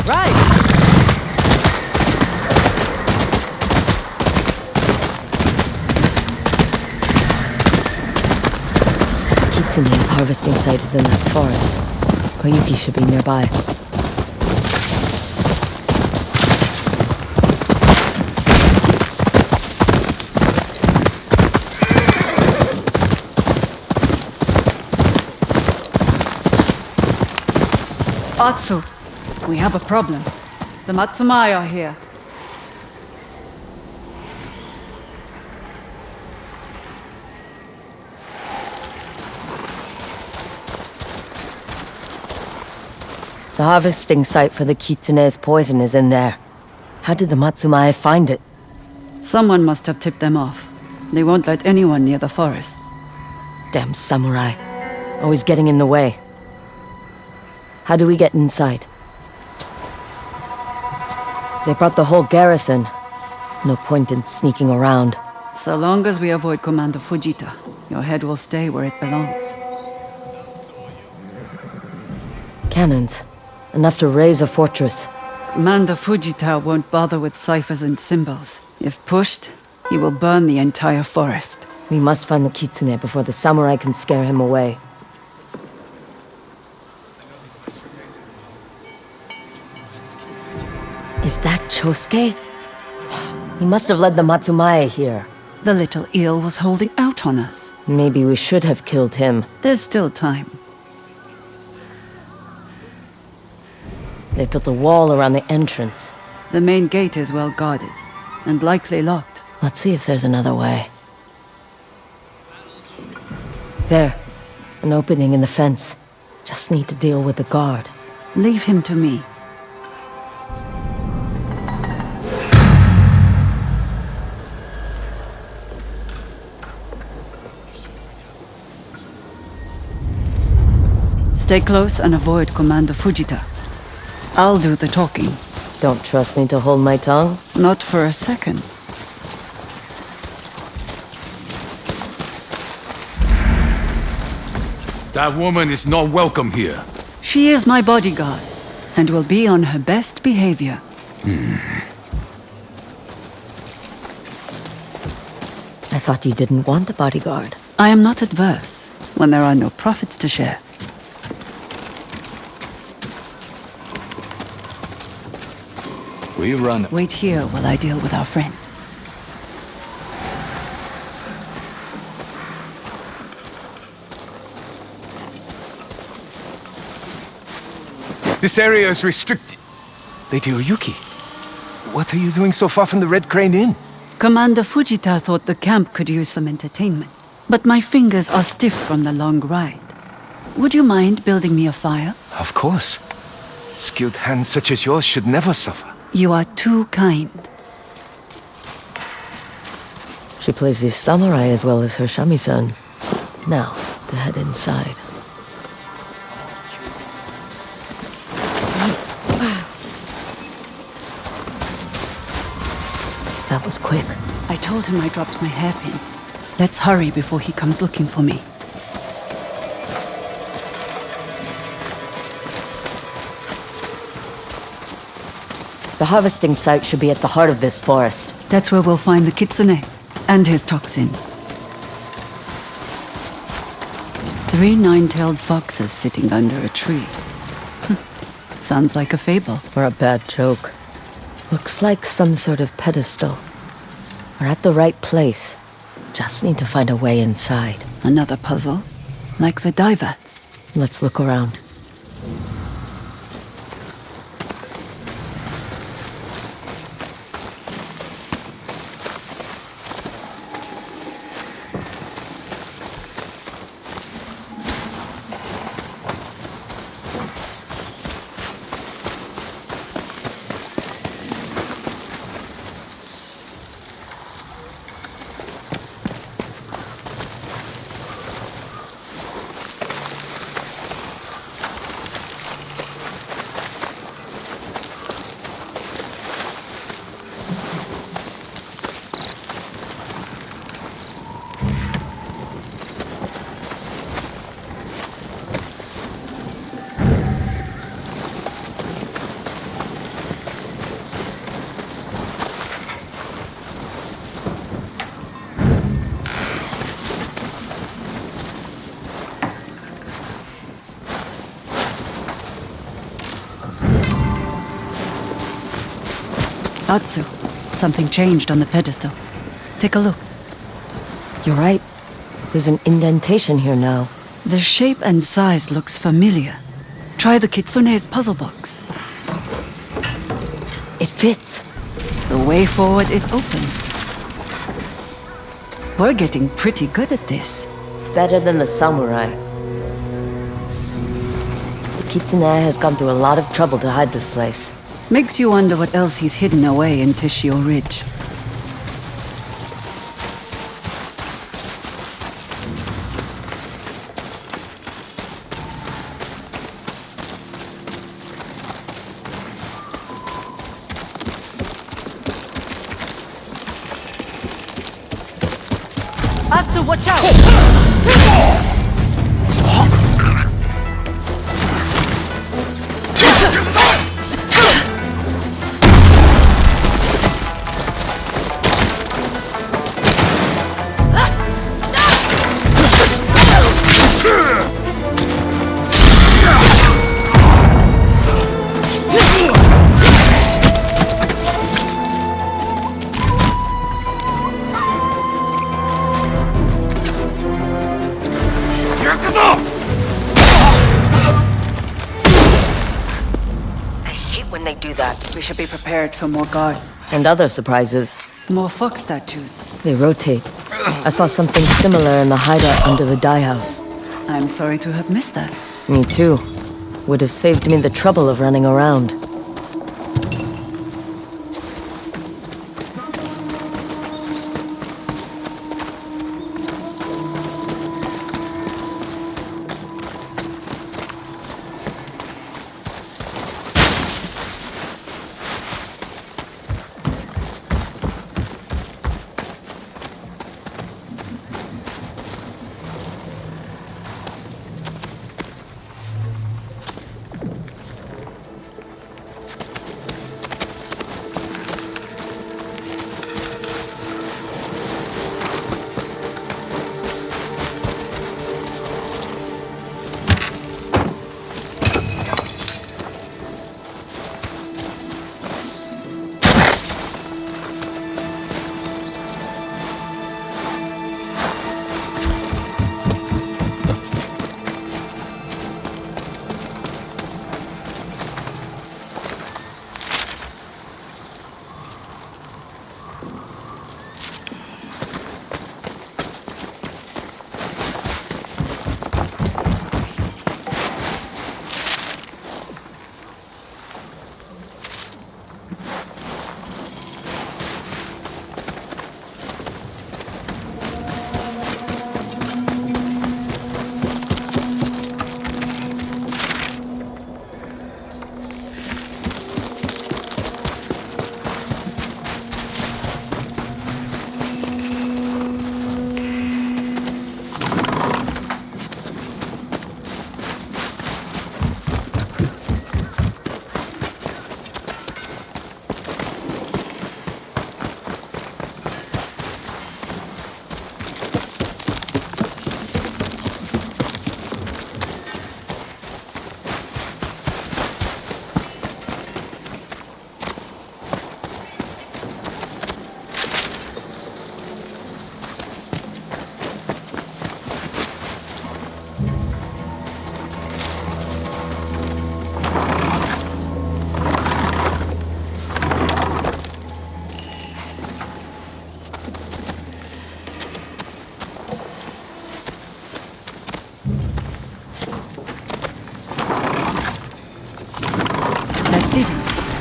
Right! Kitsune's harvesting site is in that forest. Koyuki should be nearby. Atsu, we have a problem. The Matsumai are here. The harvesting site for the Kitsune's poison is in there. How did the Matsumai find it? Someone must have tipped them off. They won't let anyone near the forest. Damn samurai. Always getting in the way. How do we get inside? They brought the whole garrison. No point in sneaking around. So long as we avoid Commander Fujita, your head will stay where it belongs. Cannons. Enough to raise a fortress. Commander Fujita won't bother with ciphers and symbols. If pushed, he will burn the entire forest. We must find the Kitsune before the samurai can scare him away. Is that Chosuke? He must have led the Matsumai here. The little eel was holding out on us. Maybe we should have killed him. There's still time. They built a wall around the entrance. The main gate is well guarded, and likely locked. Let's see if there's another way. There. An opening in the fence. Just need to deal with the guard. Leave him to me. Stay close and avoid Commander Fujita. I'll do the talking. Don't trust me to hold my tongue? Not for a second. That woman is not welcome here. She is my bodyguard, and will be on her best behavior. I thought you didn't want a bodyguard. I am not adverse when there are no profits to share. We run. Wait here while I deal with our friend. This area is restricted. Lady Oyuki, what are you doing so far from the Red Crane Inn? Commander Fujita thought the camp could use some entertainment, but my fingers are stiff from the long ride. Would you mind building me a fire? Of course. Skilled hands such as yours should never suffer. You are too kind. She plays the samurai as well as her shamisen. Now, to head inside. That was quick. I told him I dropped my hairpin. Let's hurry before he comes looking for me. The harvesting site should be at the heart of this forest. That's where we'll find the kitsune and his toxin. 3 nine-tailed foxes sitting under a tree. Sounds like a fable. Or a bad joke. Looks like some sort of pedestal. We're at the right place. Just need to find a way inside. Another puzzle, like the Daivats. Let's look around. Atsu, something changed on the pedestal. Take a look. You're right. There's an indentation here now. The shape and size looks familiar. Try the Kitsune's puzzle box. It fits. The way forward is open. We're getting pretty good at this. Better than the samurai. The Kitsune has gone through a lot of trouble to hide this place. Makes you wonder what else he's hidden away in Tishio Ridge. Atsu, watch out! When they do that. We should be prepared for more guards. And other surprises. More fox statues. They rotate. I saw something similar in the hideout under the dye house. I'm sorry to have missed that. Me too. Would have saved me the trouble of running around.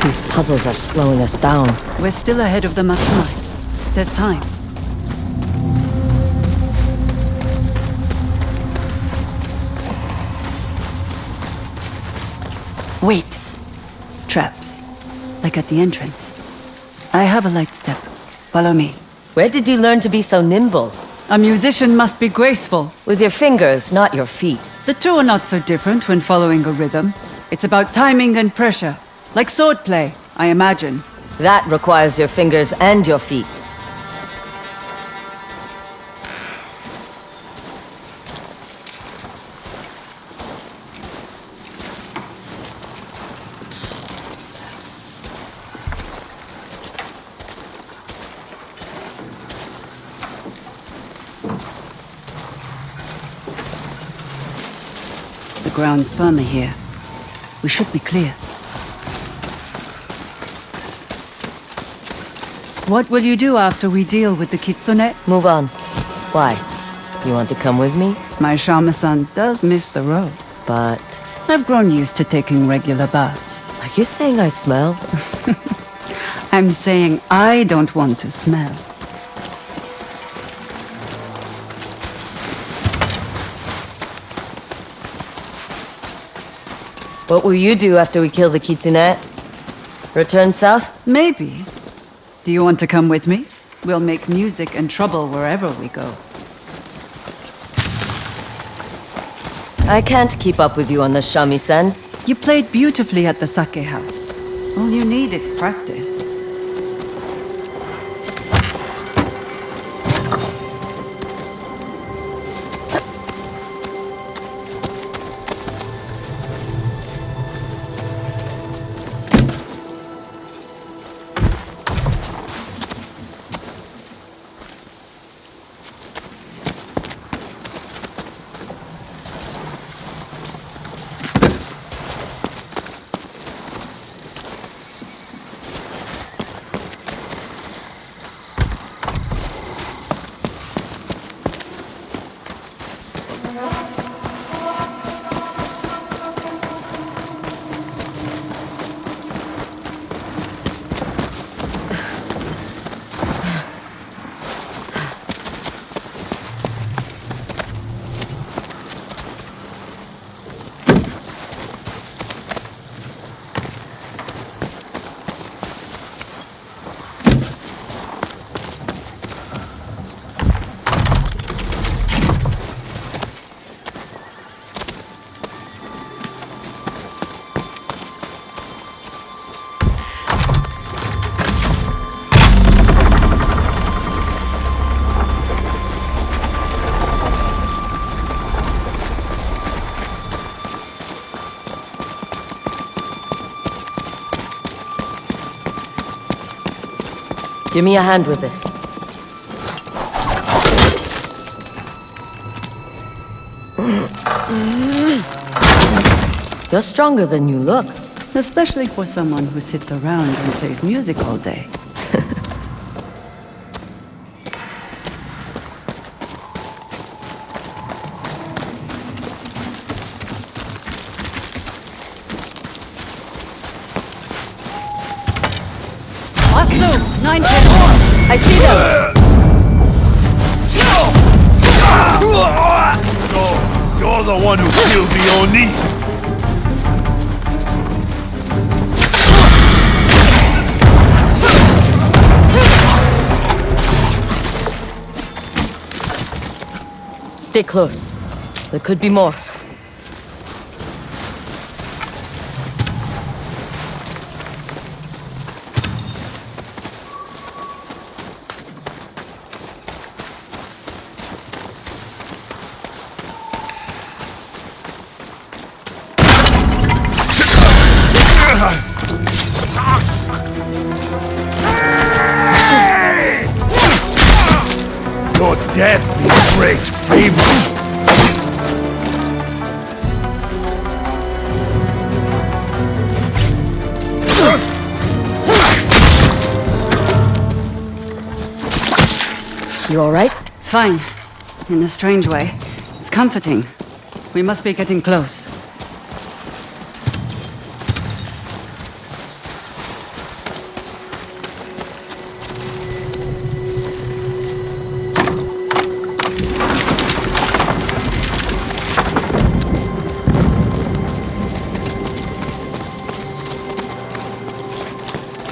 These puzzles are slowing us down. We're still ahead of the Matsumae. There's time. Wait. Traps. Like at the entrance. I have a light step. Follow me. Where did you learn to be so nimble? A musician must be graceful. With your fingers, not your feet. The two are not so different when following a rhythm. It's about timing and pressure. Like swordplay, I imagine. That requires your fingers and your feet. ground firmer here. We should be clear. What will you do after we deal with the kitsune? Move on. Why? You want to come with me? My Shama-san does miss the road. But... I've grown used to taking regular baths. Are you saying I smell? I'm saying I don't want to smell. What will you do after we kill the kitsune? Return south? Maybe. Do you want to come with me? We'll make music and trouble wherever we go. I can't keep up with you on the shamisen. You played beautifully at the sake house. All you need is practice. Give me a hand with this. You're stronger than you look. Especially for someone who sits around and plays music all day. Watsu! 9 I see them! So, you're the one who killed the Oni? Stay close. There could be more. Your death be a great favor. You alright? Fine. In a strange way. It's comforting. We must be getting close.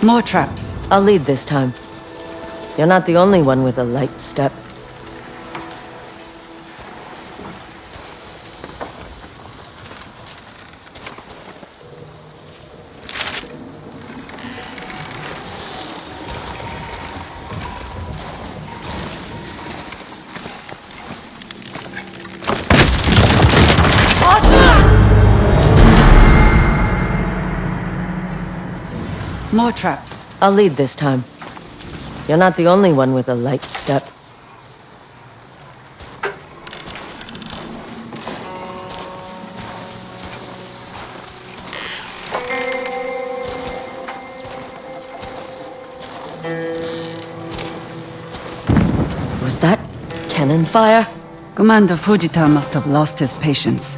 More traps. I'll lead this time. You're not the only one with a light step. More traps. I'll lead this time. You're not the only one with a light step. Was that cannon fire? Commander Fujita must have lost his patience.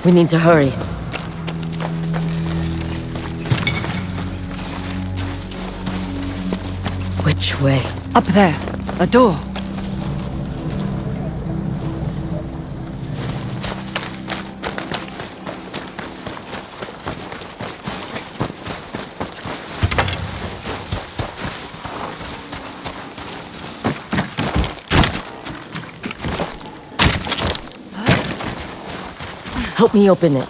We need to hurry. Which way? Up there, a door. Help me open it.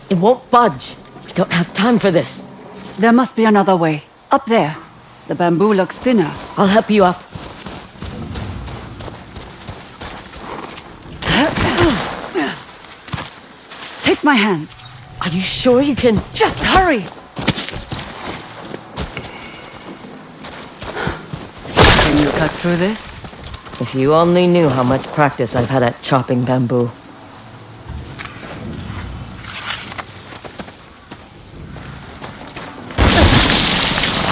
It won't budge. We don't have time for this. There must be another way. Up there. The bamboo looks thinner. I'll help you up. Take my hand. Are you sure you can? Just hurry! Can you cut through this? If you only knew how much practice I've had at chopping bamboo.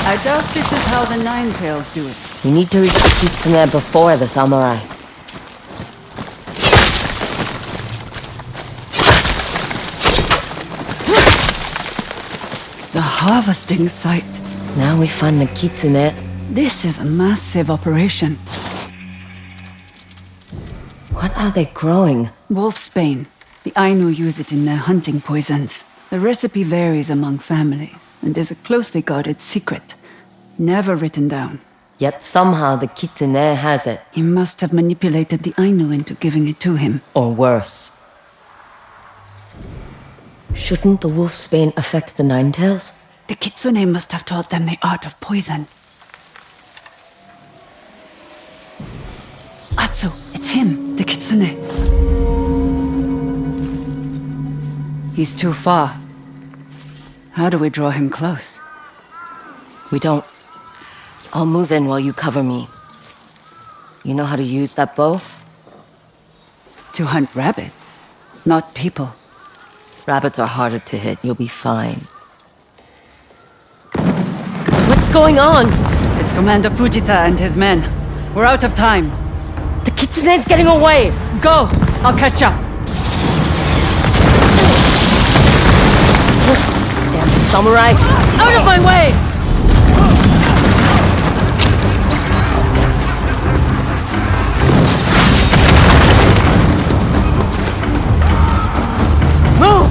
I doubt this is how the Nine-Tails do it. We need to reach the kitsune before the samurai. The harvesting site. Now we find the kitsune. This is a massive operation. What are they growing? Wolfsbane. The Ainu use it in their hunting poisons. The recipe varies among families and is a closely guarded secret. Never written down. Yet somehow the kitsune has it. He must have manipulated the Ainu into giving it to him. Or worse. Shouldn't the wolfsbane affect the Nine-Tails? The kitsune must have taught them the art of poison. Atsu, it's him, the kitsune. He's too far. How do we draw him close? We don't. I'll move in while you cover me. You know how to use that bow? To hunt rabbits, not people. Rabbits are harder to hit. You'll be fine. What's going on? It's Commander Fujita and his men. We're out of time. The kitsune's getting away! Go! I'll catch up. Damn samurai! Out of my way! Move!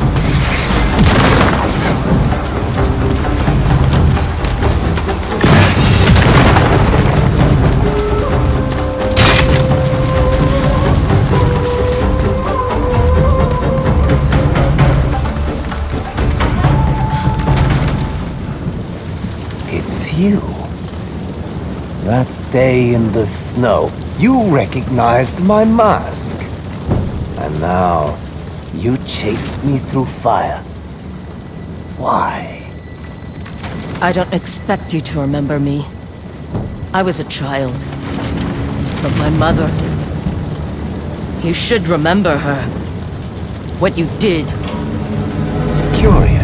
It's you. That day in the snow, you recognized my mask. And now, you chase me through fire. Why? I don't expect you to remember me. I was a child. But my mother... You should remember her. What you did. Curious.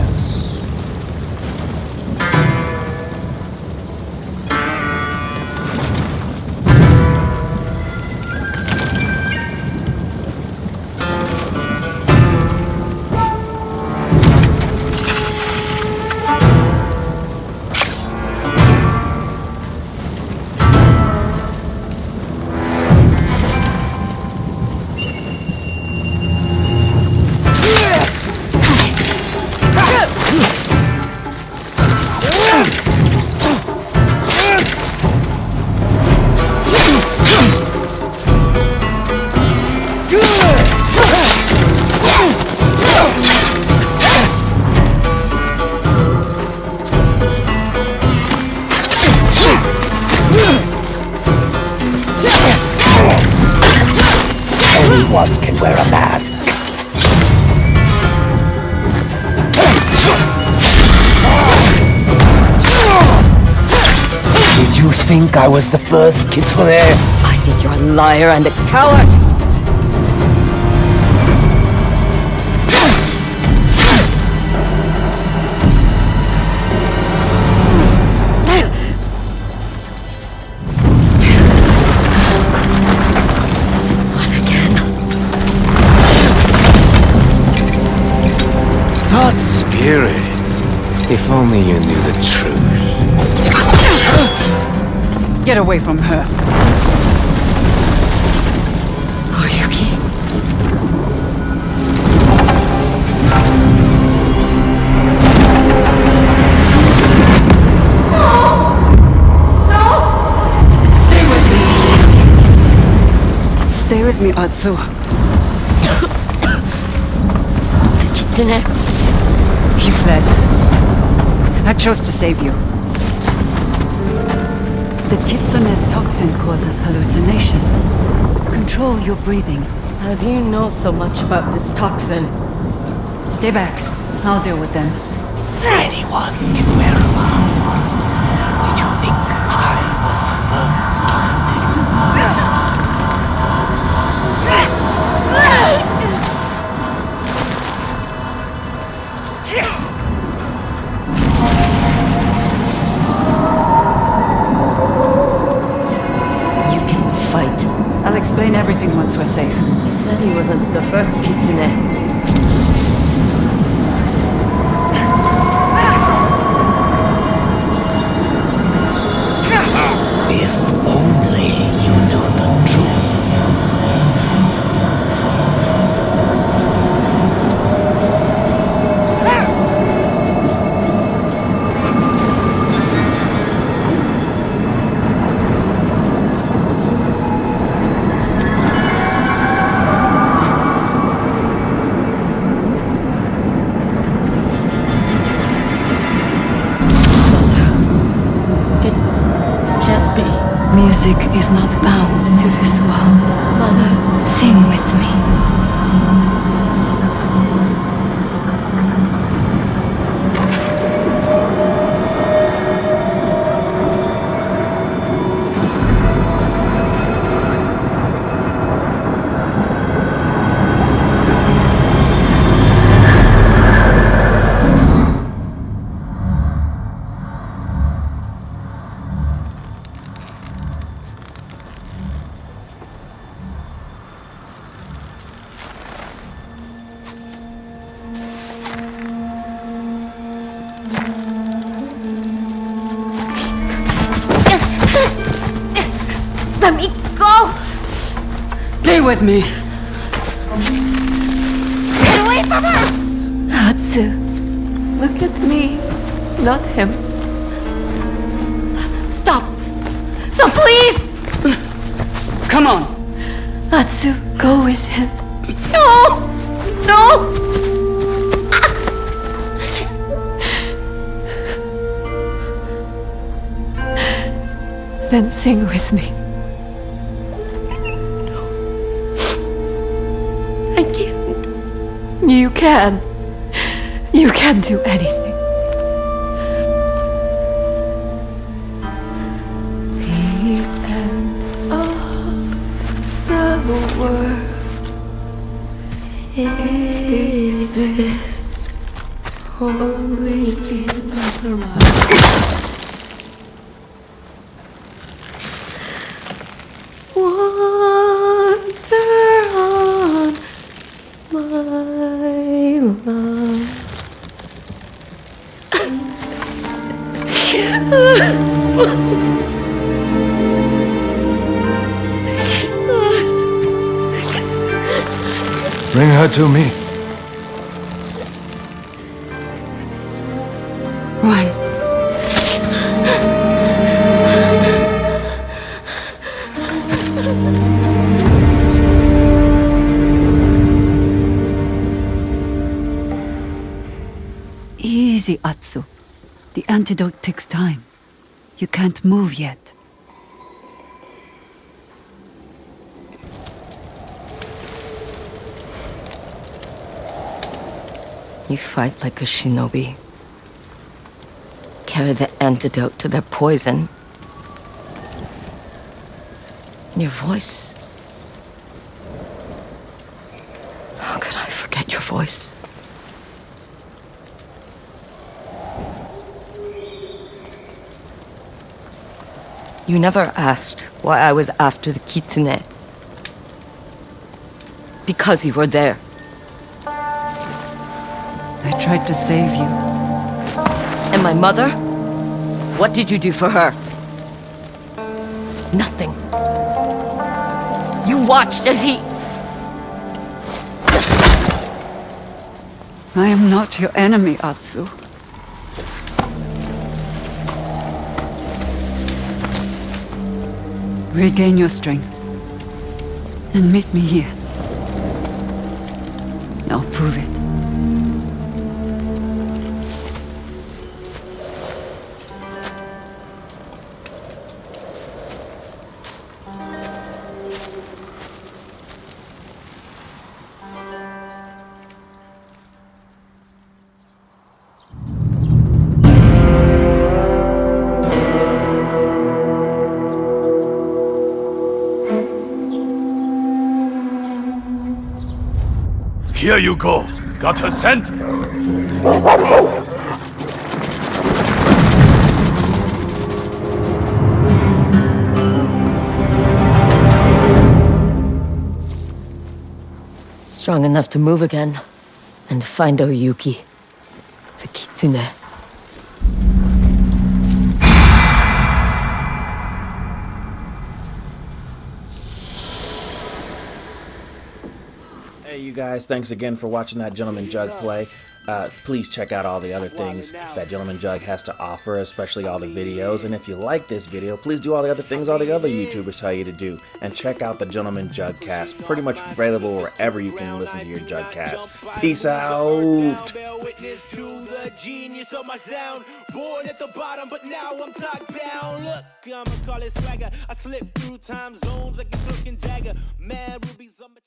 anyone can wear a mask. Did you think I was the first kitsune? I think you're a liar and a coward! Not again. Such spirits. If only you knew the truth. Get away from her. Oh, Yuki. Stay with me, Atsu. The kitsune. He fled. I chose to save you. The kitsune's toxin causes hallucinations. Control your breathing. How do you know so much about this toxin? Stay back. I'll deal with them. Anyone can wear a mask. Did you think I was the first kitsune? You can fight. I'll explain everything once we're safe. He said he wasn't the first kitsune. If only you knew the truth. Music is not bound to this world. Mother. Sing with me. Let me go! Stay with me. Get away from her! Atsu, look at me, not him. Stop! So please! Come on. Atsu, go with him. No! No! Then sing with me. I can't. You can. You can do anything. The end of the world exists only in the mind. Wander on, my love. Bring her to me. Run. Easy, Atsu. The antidote takes time. You can't move yet. You fight like a shinobi. Carry the antidote to their poison. And your voice. How could I forget your voice? You never asked why I was after the kitsune. Because you were there. I tried to save you. And my mother? What did you do for her? Nothing. You watched as he... I am not your enemy, Atsu. Regain your strength. And meet me here. I'll prove it. Here you go. Got her scent? Strong enough to move again. And find Oyuki. The kitsune. Hey you guys, thanks again for watching that Gentleman Jug play. Please check out all the other things that Gentleman Jug has to offer, especially all the videos. And if you like this video, please do all the other things all the other YouTubers tell you to do. And check out the Gentleman Jug cast, pretty much available wherever you can listen to your Jug cast. Peace out! Genius of my sound, born at the bottom, but now I'm top down. Look, I'ma call it swagger. I slip through time zones like a cloak and dagger. Mad rubies on my